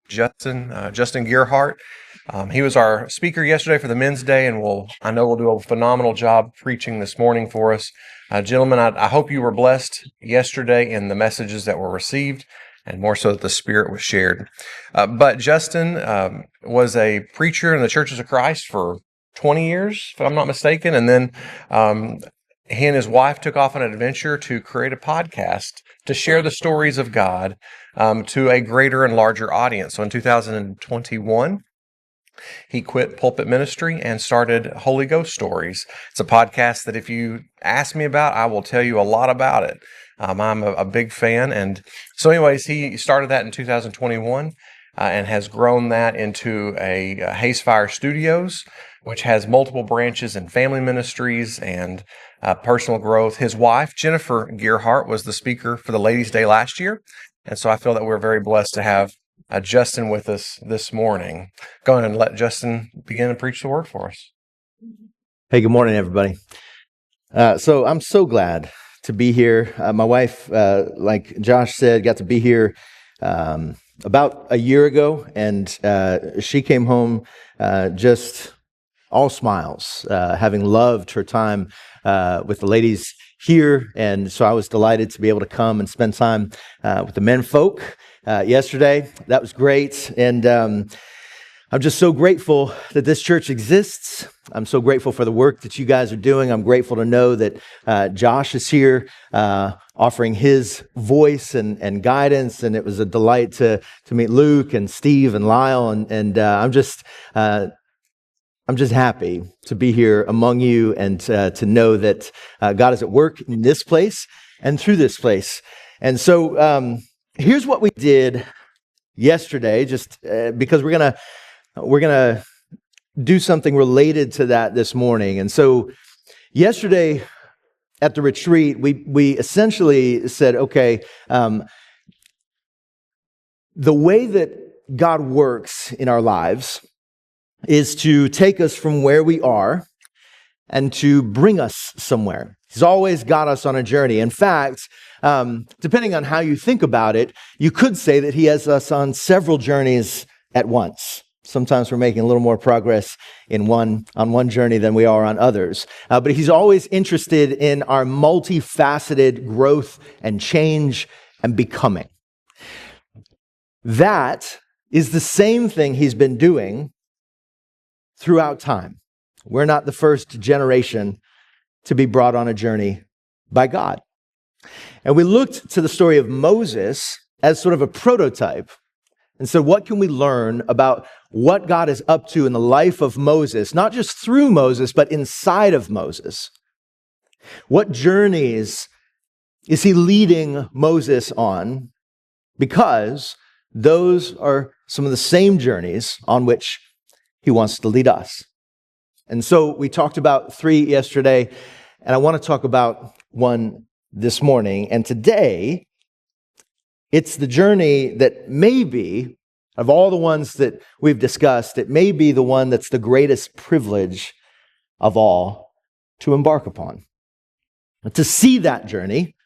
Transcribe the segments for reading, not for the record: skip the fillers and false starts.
Justin Gerhardt. He was our speaker yesterday for the Men's Day, and I know we'll do a phenomenal job preaching this morning for us. Gentlemen, I hope you were blessed yesterday in the messages that were received, and more so that the Spirit was shared. But Justin was a preacher in the Churches of Christ for 20 years, if I'm not mistaken, and then he and his wife took off on an adventure to create a podcast to share the stories of God to a greater and larger audience. So in 2021, he quit pulpit ministry and started Holy Ghost Stories. It's a podcast that if you ask me about, I will tell you a lot about it. I'm a big fan. And so anyways, he started that in 2021 and has grown that into a Haze Fire Studios, which has multiple branches in family ministries and personal growth. His wife, Jennifer Gerhardt, was the speaker for the Ladies' Day last year. And so I feel that we're very blessed to have Justin with us this morning. Go ahead and let Justin begin to preach the word for us. Hey, good morning, everybody. So I'm so glad to be here. My wife, like Josh said, got to be here about a year ago, and she came home just all smiles, having loved her time with the ladies here. And so I was delighted to be able to come and spend time with the men folk yesterday. That was great. And I'm just so grateful that this church exists. I'm so grateful for the work that you guys are doing. I'm grateful to know that Josh is here offering his voice and guidance. And it was a delight to meet Luke and Steve and Lyle. And I'm just happy to be here among you and to know that God is at work in this place and through this place. And so here's what we did yesterday, just because we're gonna do something related to that this morning. And so yesterday at the retreat, we essentially said, okay, the way that God works in our lives is to take us from where we are and to bring us somewhere. He's always got us on a journey. In fact, depending on how you think about it, you could say that he has us on several journeys at once. Sometimes we're making a little more progress on one journey than we are on others. But he's always interested in our multifaceted growth and change and becoming. That is the same thing he's been doing throughout time. We're not the first generation to be brought on a journey by God. And we looked to the story of Moses as sort of a prototype. And so what can we learn about what God is up to in the life of Moses, not just through Moses, but inside of Moses? What journeys is he leading Moses on? Because those are some of the same journeys on which he wants to lead us. And so we talked about 3 yesterday, and I want to talk about one this morning. And today, it's the journey that maybe, of all the ones that we've discussed, it may be the one that's the greatest privilege of all to embark upon. To see that journey,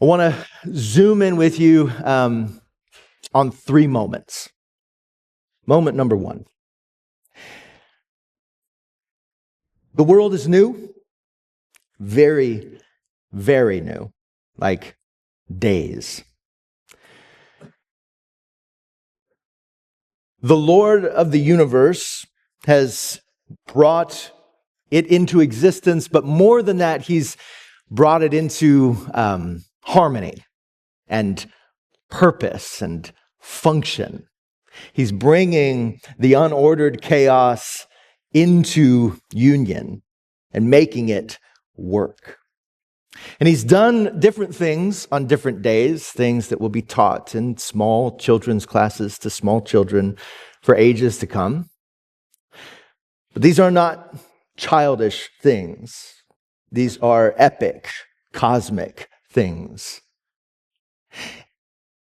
I want to zoom in with you on 3 moments. Moment number 1. The world is new, very, very new, like days. The Lord of the universe has brought it into existence, but more than that, he's brought it into harmony and purpose and function. He's bringing the unordered chaos into union and making it work. And he's done different things on different days, things that will be taught in small children's classes to small children for ages to come. But these are not childish things. These are epic, cosmic things.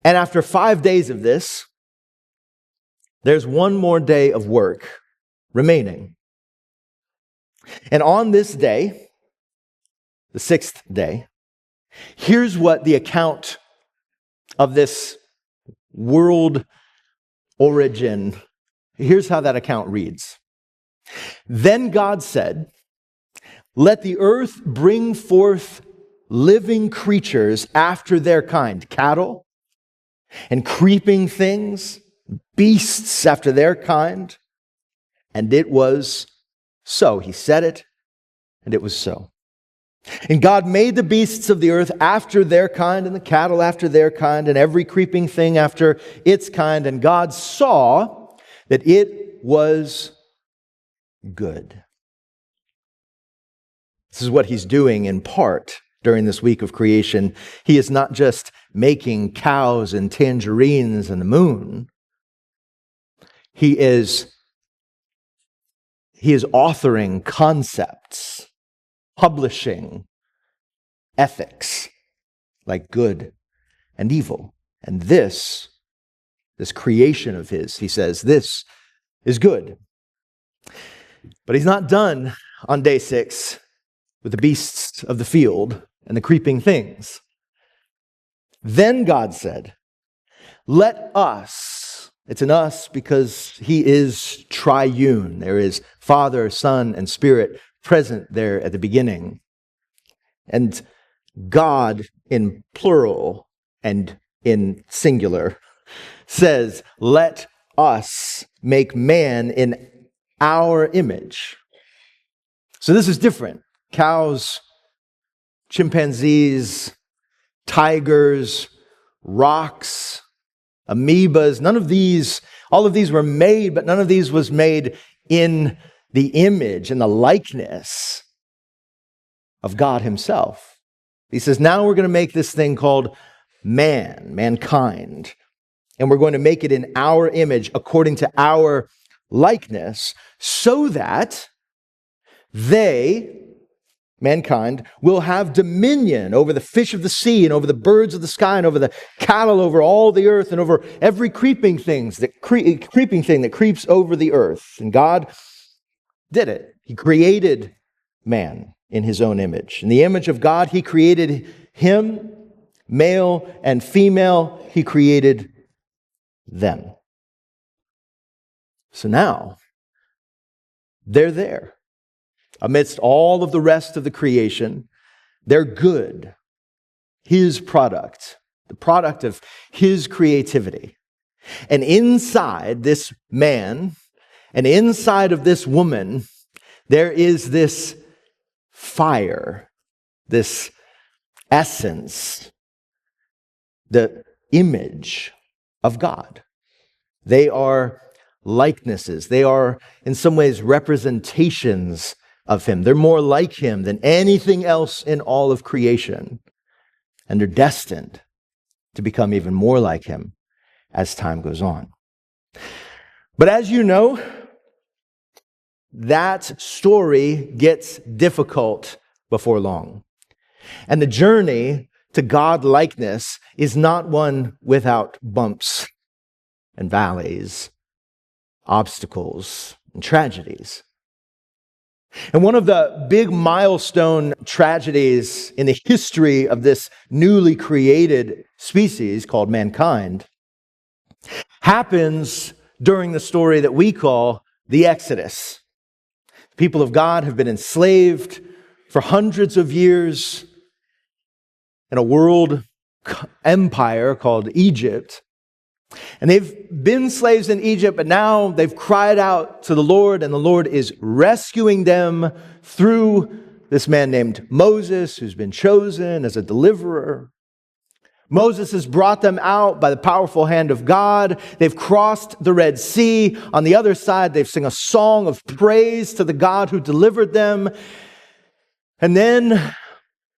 And after 5 days of this, there's one more day of work remaining. And on this day, the 6th day, here's what the account of this world origin. Here's how that account reads. Then God said, "Let the earth bring forth living creatures after their kind, cattle and creeping things, beasts after their kind." And it was so. He said it, and it was so. And God made the beasts of the earth after their kind, and the cattle after their kind, and every creeping thing after its kind. And God saw that it was good. This is what he's doing in part during this week of creation. He is not just making cows and tangerines and the moon. He is authoring concepts, publishing ethics like good and evil. And this creation of his, he says, this is good. But he's not done on day 6 with the beasts of the field and the creeping things. Then God said, "Let us," it's an us because he is triune. There is Father, Son, and Spirit present there at the beginning. And God in plural and in singular says, "Let us make man in our image." So this is different. Cows, chimpanzees, tigers, rocks, amoebas, none of these, all of these were made, but none of these was made in the image and the likeness of God himself. He says, now we're going to make this thing called mankind, and we're going to make it in our image according to our likeness, so that they, mankind, will have dominion over the fish of the sea and over the birds of the sky and over the cattle, over all the earth, and over every creeping thing that creeps over the earth. And God did it. He created man in his own image. In the image of God, he created him, male and female, he created them. So now, they're there. Amidst all of the rest of the creation, they're good. His product, the product of his creativity. And inside this man, and inside of this woman, there is this fire, this essence, the image of God. They are likenesses. They are, in some ways, representations of him. They're more like him than anything else in all of creation. And they're destined to become even more like him as time goes on. But as you know, that story gets difficult before long. And the journey to God-likeness is not one without bumps and valleys, obstacles and tragedies. And one of the big milestone tragedies in the history of this newly created species called mankind happens during the story that we call the Exodus. The people of God have been enslaved for hundreds of years in a world empire called Egypt. And they've been slaves in Egypt, but now they've cried out to the Lord, and the Lord is rescuing them through this man named Moses, who's been chosen as a deliverer. Moses has brought them out by the powerful hand of God. They've crossed the Red Sea. On the other side, they've sung a song of praise to the God who delivered them. And then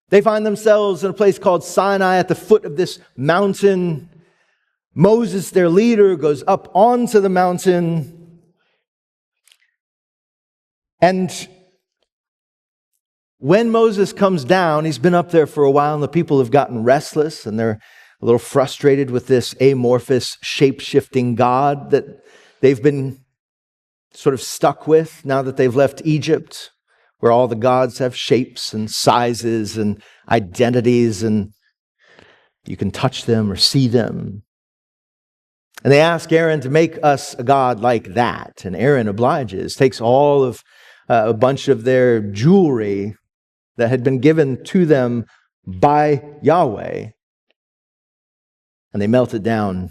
they find themselves in a place called Sinai at the foot of this mountain. Moses, their leader, goes up onto the mountain, and when Moses comes down, he's been up there for a while, and the people have gotten restless, and they're a little frustrated with this amorphous, shape-shifting God that they've been sort of stuck with now that they've left Egypt, where all the gods have shapes and sizes and identities, and you can touch them or see them. And they ask Aaron to make us a god like that. And Aaron obliges, takes all of a bunch of their jewelry that had been given to them by Yahweh, and they melt it down,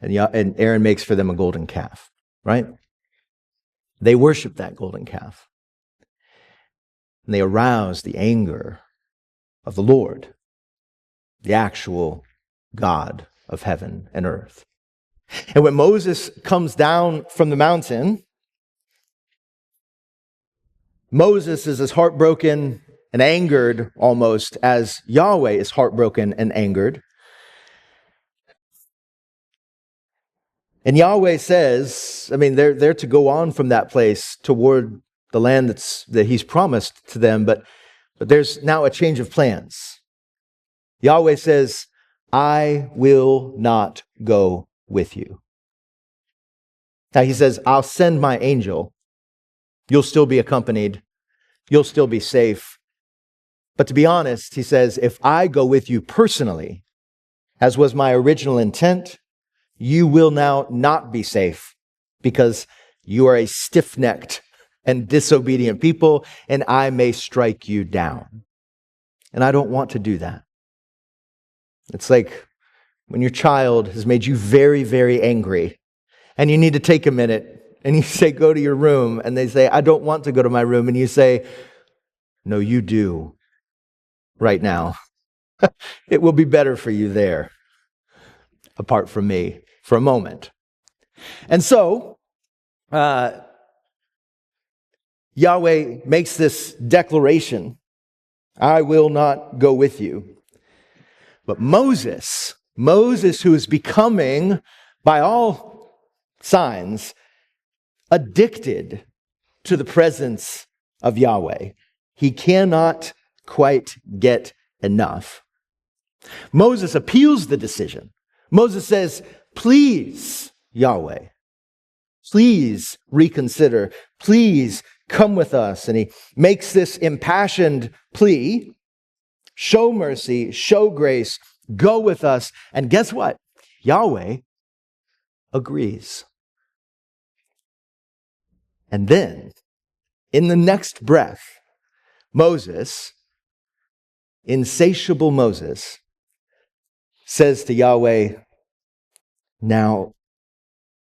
and Aaron makes for them a golden calf, right? They worship that golden calf. And they arouse the anger of the Lord, the actual God of heaven and earth. And when Moses comes down from the mountain, Moses is as heartbroken and angered almost as Yahweh is heartbroken and angered. And Yahweh says, they're to go on from that place toward the land that he's promised to them, but there's now a change of plans. Yahweh says, I will not go with you. Now he says, I'll send my angel. You'll still be accompanied. You'll still be safe. But to be honest, he says, if I go with you personally, as was my original intent, you will now not be safe because you are a stiff-necked and disobedient people, and I may strike you down. And I don't want to do that. It's like when your child has made you very, very angry, and you need to take a minute, and you say, go to your room, and they say, I don't want to go to my room, and you say, no, you do right now. It will be better for you there, apart from me, for a moment. And so, Yahweh makes this declaration, I will not go with you. But Moses, who is becoming, by all signs, addicted to the presence of Yahweh. He cannot quite get enough. Moses appeals the decision. Moses says, please, Yahweh, please reconsider. Please come with us. And he makes this impassioned plea. Show mercy, show grace, go with us. And guess what? Yahweh agrees. And then, in the next breath, Moses, insatiable Moses, says to Yahweh, now,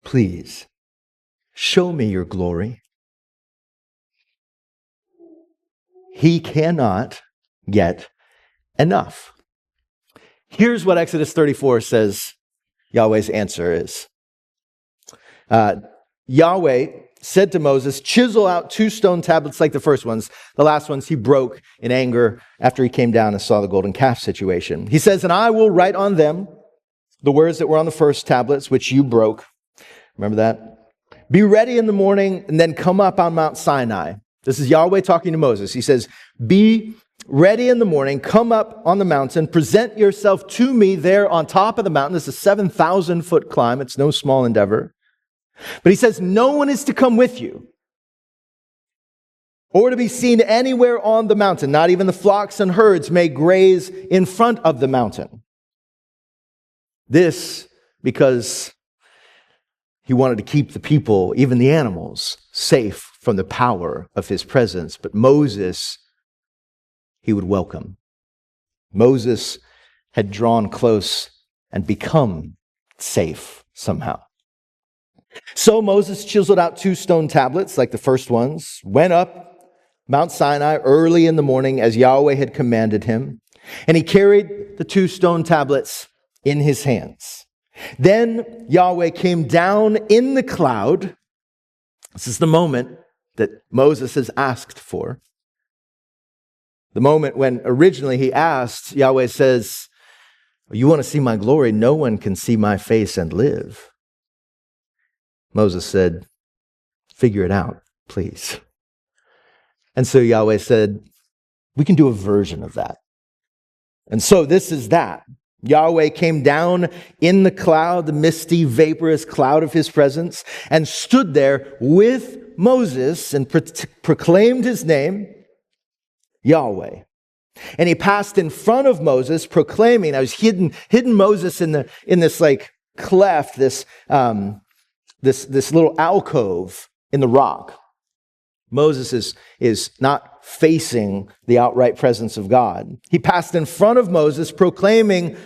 please, show me your glory. He cannot get enough. Here's what Exodus 34 says Yahweh's answer is. Yahweh said to Moses, chisel out 2 stone tablets like the first ones. The last ones he broke in anger after he came down and saw the golden calf situation. He says, and I will write on them the words that were on the first tablets, which you broke. Remember that? Be ready in the morning and then come up on Mount Sinai. This is Yahweh talking to Moses. He says, be ready in the morning, come up on the mountain, present yourself to me there on top of the mountain. This is a 7,000-foot climb. It's no small endeavor. But he says, no one is to come with you or to be seen anywhere on the mountain. Not even the flocks and herds may graze in front of the mountain. This because he wanted to keep the people, even the animals, safe from the power of his presence. But Moses, he would welcome. Moses had drawn close and become safe somehow. So Moses chiseled out 2 stone tablets like the first ones, went up Mount Sinai early in the morning as Yahweh had commanded him, and he carried the 2 stone tablets in his hands. Then Yahweh came down in the cloud. This is the moment that Moses has asked for. The moment when originally he asked, Yahweh says, you want to see my glory? No one can see my face and live. Moses said, figure it out, please. And so Yahweh said, we can do a version of that. And so this is that. Yahweh came down in the cloud, the misty, vaporous cloud of his presence, and stood there with Moses and proclaimed his name, Yahweh. And he passed in front of Moses, proclaiming. I was hidden Moses in this like cleft, this little alcove in the rock. Moses is not facing the outright presence of God. He passed in front of Moses, proclaiming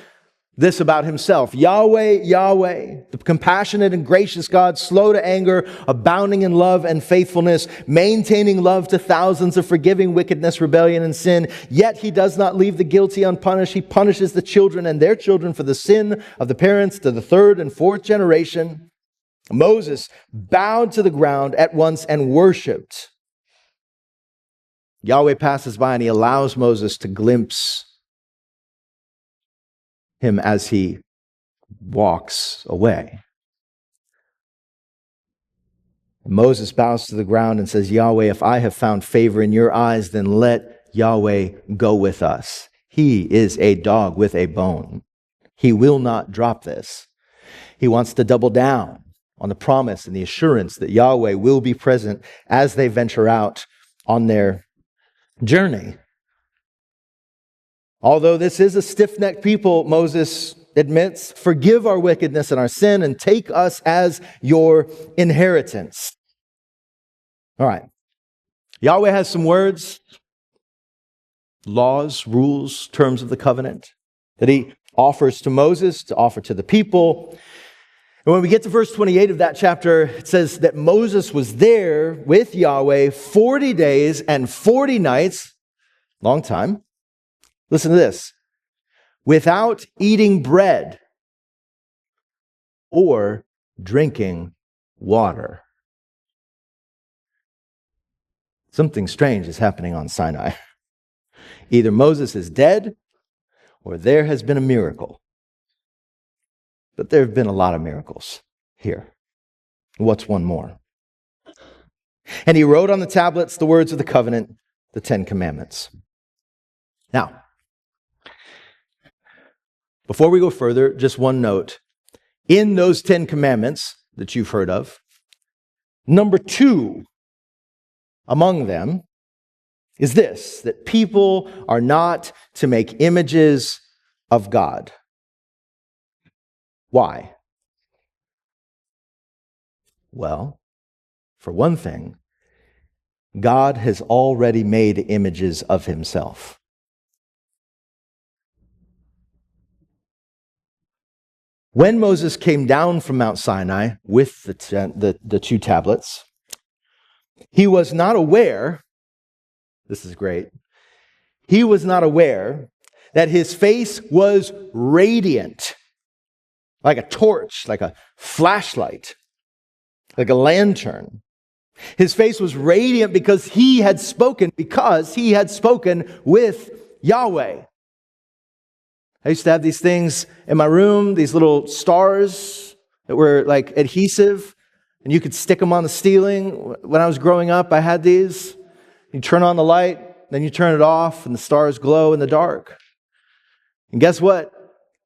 this about himself: Yahweh, Yahweh, the compassionate and gracious God, slow to anger, abounding in love and faithfulness, maintaining love to thousands, of forgiving wickedness, rebellion, and sin. Yet he does not leave the guilty unpunished. He punishes the children and their children for the sin of the parents to the third and fourth generation. Moses bowed to the ground at once and worshiped. Yahweh passes by and he allows Moses to glimpse him as he walks away. Moses bows to the ground and says, Yahweh, if I have found favor in your eyes, then let Yahweh go with us. He is a dog with a bone. He will not drop this. He wants to double down on the promise and the assurance that Yahweh will be present as they venture out on their journey. Although this is a stiff-necked people, Moses admits, forgive our wickedness and our sin and take us as your inheritance. All right. Yahweh has some words, laws, rules, terms of the covenant that he offers to Moses to offer to the people. And when we get to verse 28 of that chapter, it says that Moses was there with Yahweh 40 days and 40 nights, long time. Listen to this: without eating bread or drinking water. Something strange is happening on Sinai. Either Moses is dead or there has been a miracle. But there have been a lot of miracles here. What's one more? And he wrote on the tablets the words of the covenant, the 10 Commandments. Now, before we go further, just one note. In those 10 Commandments that you've heard of, number 2 among them is this: that people are not to make images of God. Why? Well, for one thing, God has already made images of himself. When Moses came down from Mount Sinai with the 2 tablets, he was not aware, this is great, he was not aware that his face was radiant, like a torch, like a flashlight, like a lantern. His face was radiant because he had spoken with Yahweh. I used to have these things in my room, these little stars that were like adhesive, and you could stick them on the ceiling. When I was growing up, I had these. You turn on the light, then you turn it off, and the stars glow in the dark. And guess what?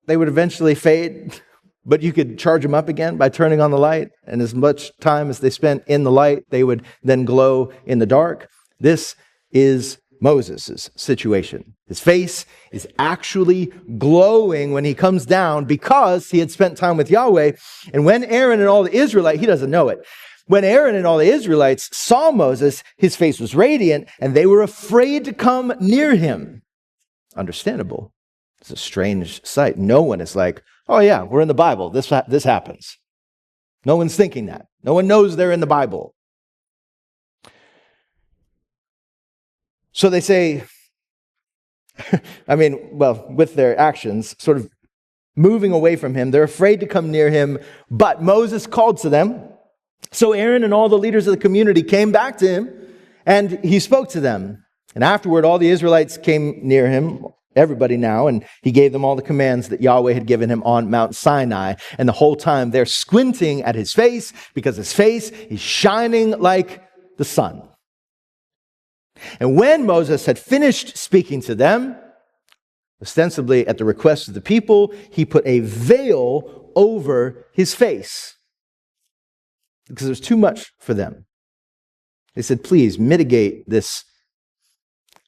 They would eventually fade, but you could charge them up again by turning on the light, and as much time as they spent in the light, they would then glow in the dark. This is Moses' situation. His face is actually glowing when he comes down because he had spent time with Yahweh. And when Aaron and all the Israelites, he doesn't know it, when Aaron and all the Israelites saw Moses, his face was radiant, and they were afraid to come near him. Understandable. It's a strange sight. No one is like, oh yeah, we're in the Bible. This happens. No one's thinking that. No one knows they're in the Bible. So they say, with their actions, sort of moving away from him, they're afraid to come near him, but Moses called to them. So Aaron and all the leaders of the community came back to him, and he spoke to them. And afterward, all the Israelites came near him, everybody now, and he gave them all the commands that Yahweh had given him on Mount Sinai. And the whole time they're squinting at his face because his face is shining like the sun. And when Moses had finished speaking to them, ostensibly at the request of the people, he put a veil over his face because it was too much for them. They said, please mitigate this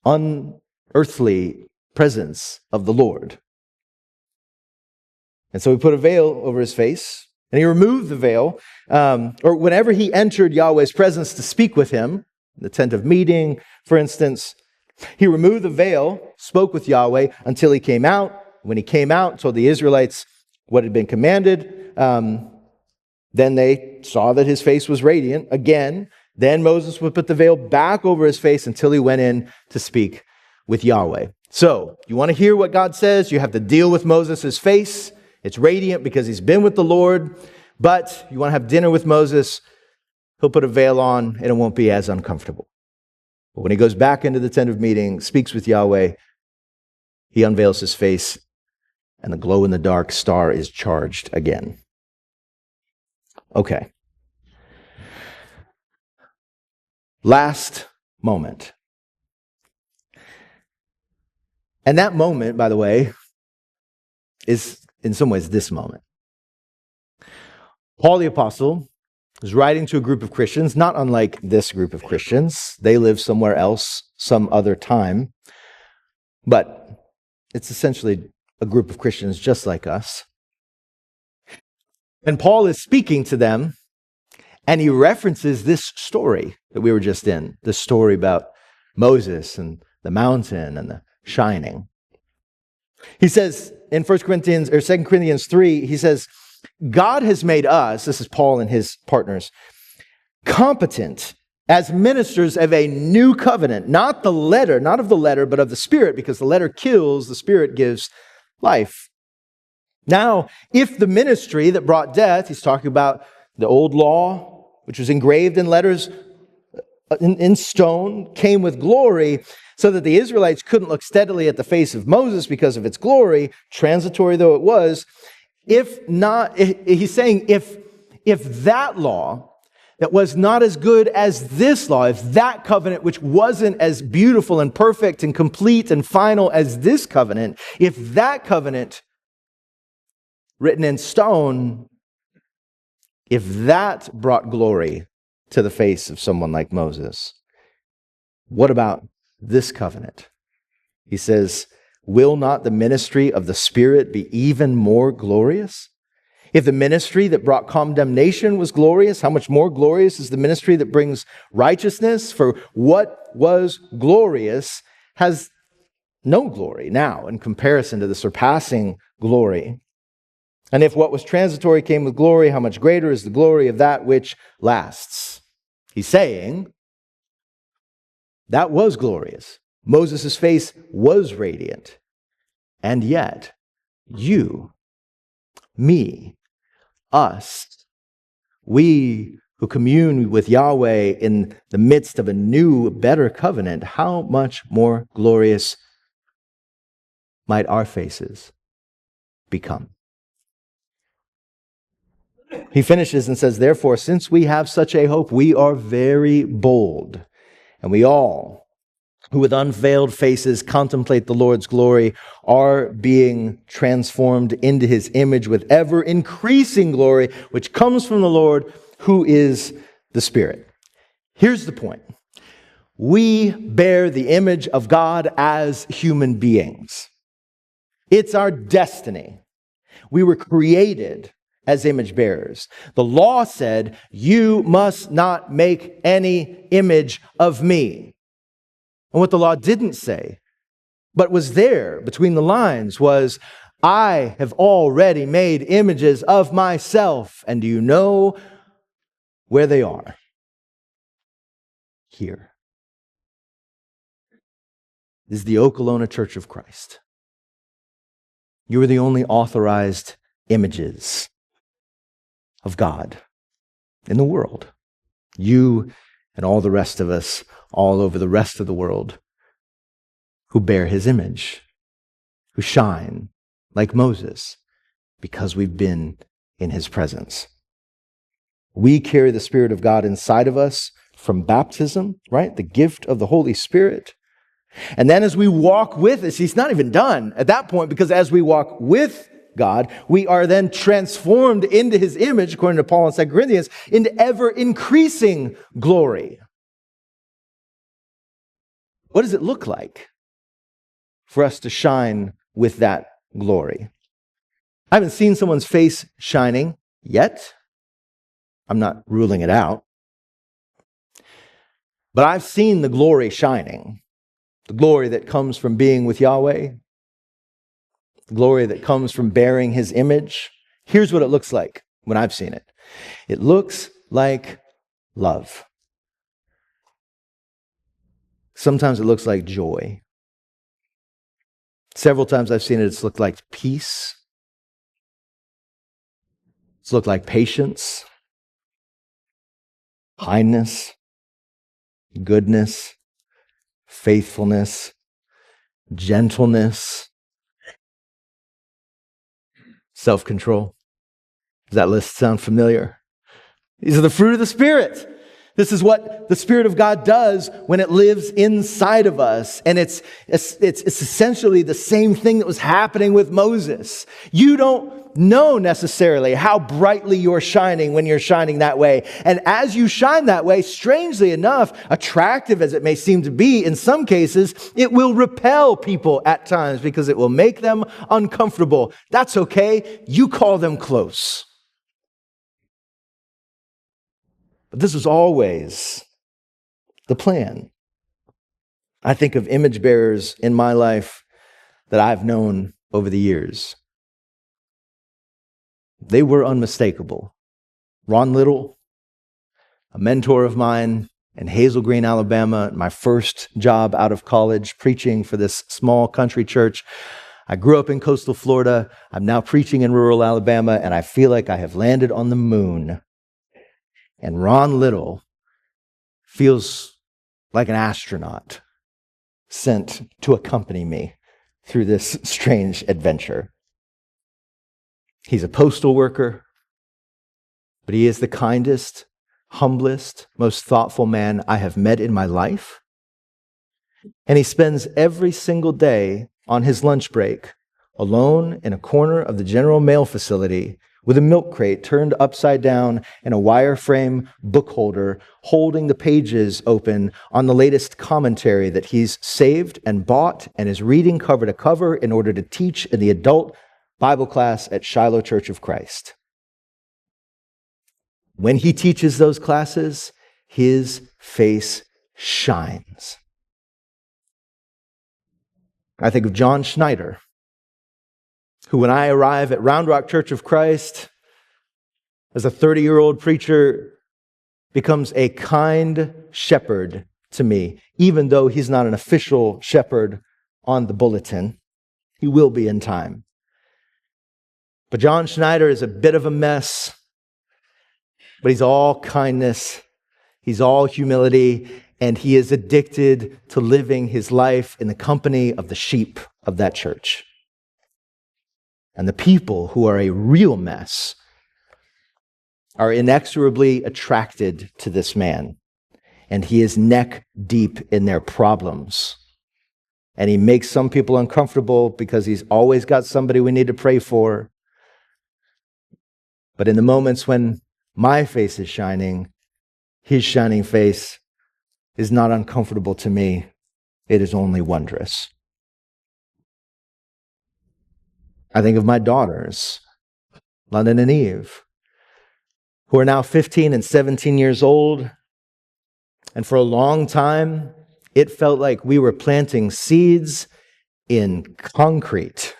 unearthly presence of the Lord. And so he put a veil over his face, and he removed the veil, or whenever he entered Yahweh's presence to speak with him, the tent of meeting, for instance, he removed the veil, spoke with Yahweh until he came out. When he came out, told the Israelites what had been commanded. Then they saw that his face was radiant again. Then Moses would put the veil back over his face until he went in to speak with Yahweh. So, you want to hear what God says? You have to deal with Moses' face. It's radiant because he's been with the Lord. But you want to have dinner with Moses, he'll put a veil on and it won't be as uncomfortable. But when he goes back into the tent of meeting, speaks with Yahweh, he unveils his face and the glow-in-the-dark star is charged again. Okay. Last moment. And that moment, by the way, is in some ways this moment. Paul the Apostle is writing to a group of Christians, not unlike this group of Christians. They live somewhere else, some other time. But it's essentially a group of Christians just like us. And Paul is speaking to them, and he references this story that we were just in, the story about Moses and the mountain and the shining. He says in 2 Corinthians 3, he says, God has made us, this is Paul and his partners, competent as ministers of a new covenant, not of the letter, but of the Spirit, because the letter kills, the Spirit gives life. Now, if the ministry that brought death, he's talking about the old law, which was engraved in letters in stone, came with glory, so that the Israelites couldn't look steadily at the face of Moses because of its glory, transitory though it was. If not, he's saying if that law that was not as good as this law, if that covenant which wasn't as beautiful and perfect and complete and final as this covenant, if that covenant written in stone, if that brought glory to the face of someone like Moses, what about this covenant? He says, will not the ministry of the Spirit be even more glorious? If the ministry that brought condemnation was glorious, how much more glorious is the ministry that brings righteousness? For what was glorious has no glory now in comparison to the surpassing glory. And if what was transitory came with glory, how much greater is the glory of that which lasts? He's saying that was glorious. Moses' face was radiant. And yet, you, me, us, we who commune with Yahweh in the midst of a new, better covenant, how much more glorious might our faces become? He finishes and says, therefore, since we have such a hope, we are very bold, and we all, who with unveiled faces contemplate the Lord's glory, are being transformed into his image with ever increasing glory, which comes from the Lord, who is the Spirit. Here's the point. We bear the image of God as human beings. It's our destiny. We were created as image bearers. The law said, you must not make any image of me. And what the law didn't say, but was there between the lines, was, I have already made images of myself. And do you know where they are? Here. This is the Okolona Church of Christ. You are the only authorized images of God in the world. You and all the rest of us all over the rest of the world who bear his image, who shine like Moses because we've been in his presence. We carry the Spirit of God inside of us from baptism, right? The gift of the Holy Spirit. And then as we walk with us, he's not even done at that point, because as we walk with God, we are then transformed into his image, according to Paul in 2 Corinthians, into ever-increasing glory. What does it look like for us to shine with that glory? I haven't seen someone's face shining yet. I'm not ruling it out. But I've seen the glory shining, the glory that comes from being with Yahweh, the glory that comes from bearing his image. Here's what it looks like when I've seen it. It looks like love. Sometimes it looks like joy. Several times I've seen it, it's looked like peace. It's looked like patience, kindness, goodness, faithfulness, gentleness, self-control. Does that list sound familiar? These are the fruit of the Spirit. This is what the Spirit of God does when it lives inside of us. And it's essentially the same thing that was happening with Moses. You don't know necessarily how brightly you're shining when you're shining that way. And as you shine that way, strangely enough, attractive as it may seem to be, in some cases, it will repel people at times because it will make them uncomfortable. That's okay. You call them close. But this was always the plan. I think of image bearers in my life that I've known over the years. They were unmistakable. Ron Little, a mentor of mine in Hazel Green, Alabama, my first job out of college, preaching for this small country church. I grew up in coastal Florida. I'm now preaching in rural Alabama, and I feel like I have landed on the moon. And Ron Little feels like an astronaut sent to accompany me through this strange adventure. He's a postal worker, but he is the kindest, humblest, most thoughtful man I have met in my life. And he spends every single day on his lunch break alone in a corner of the General Mail facility with a milk crate turned upside down and a wireframe book holder holding the pages open on the latest commentary that he's saved and bought and is reading cover to cover in order to teach in the adult Bible class at Shiloh Church of Christ. When he teaches those classes, his face shines. I think of John Schneider, who, when I arrive at Round Rock Church of Christ as a 30-year-old preacher, becomes a kind shepherd to me, even though he's not an official shepherd on the bulletin. He will be in time. But John Schneider is a bit of a mess, but he's all kindness, he's all humility, and he is addicted to living his life in the company of the sheep of that church. And the people who are a real mess are inexorably attracted to this man. And he is neck deep in their problems. And he makes some people uncomfortable because he's always got somebody we need to pray for. But in the moments when my face is shining, his shining face is not uncomfortable to me. It is only wondrous. I think of my daughters, London and Eve, who are now 15 and 17 years old. And for a long time, it felt like we were planting seeds in concrete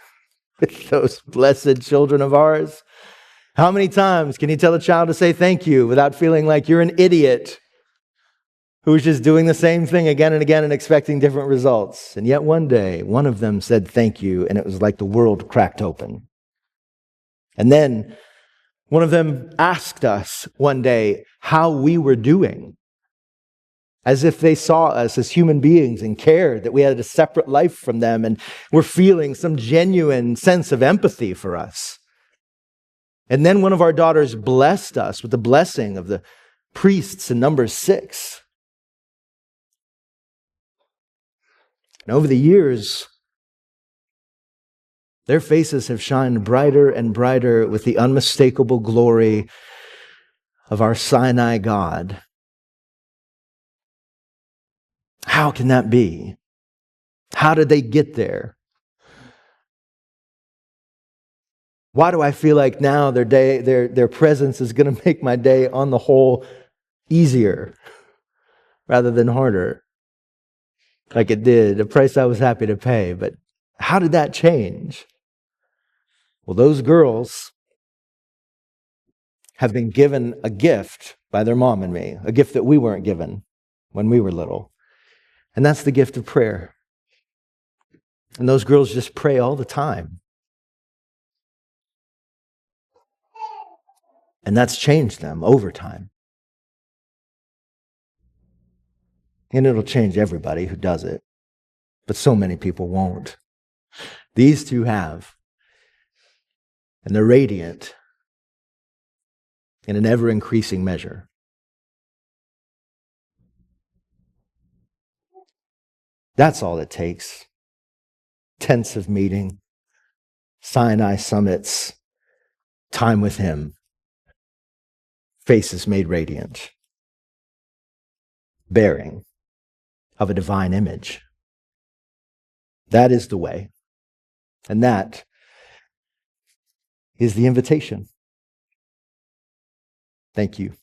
with those blessed children of ours. How many times can you tell a child to say thank you without feeling like you're an idiot who's just doing the same thing again and again and expecting different results? And yet one day, one of them said thank you, and it was like the world cracked open. And then one of them asked us one day how we were doing, as if they saw us as human beings and cared that we had a separate life from them and were feeling some genuine sense of empathy for us. And then one of our daughters blessed us with the blessing of the priests in Numbers 6. And over the years, their faces have shined brighter and brighter with the unmistakable glory of our Sinai God. How can that be? How did they get there? Why do I feel like now their presence is going to make my day on the whole easier rather than harder? Like it did, a price I was happy to pay. But how did that change? Well, those girls have been given a gift by their mom and me, a gift that we weren't given when we were little. And that's the gift of prayer. And those girls just pray all the time. And that's changed them over time. And it'll change everybody who does it. But so many people won't. These two have. And they're radiant in an ever-increasing measure. That's all it takes. Tents of meeting, Sinai summits, time with Him, faces made radiant, bearing of a divine image. That is the way. And that is the invitation. Thank you.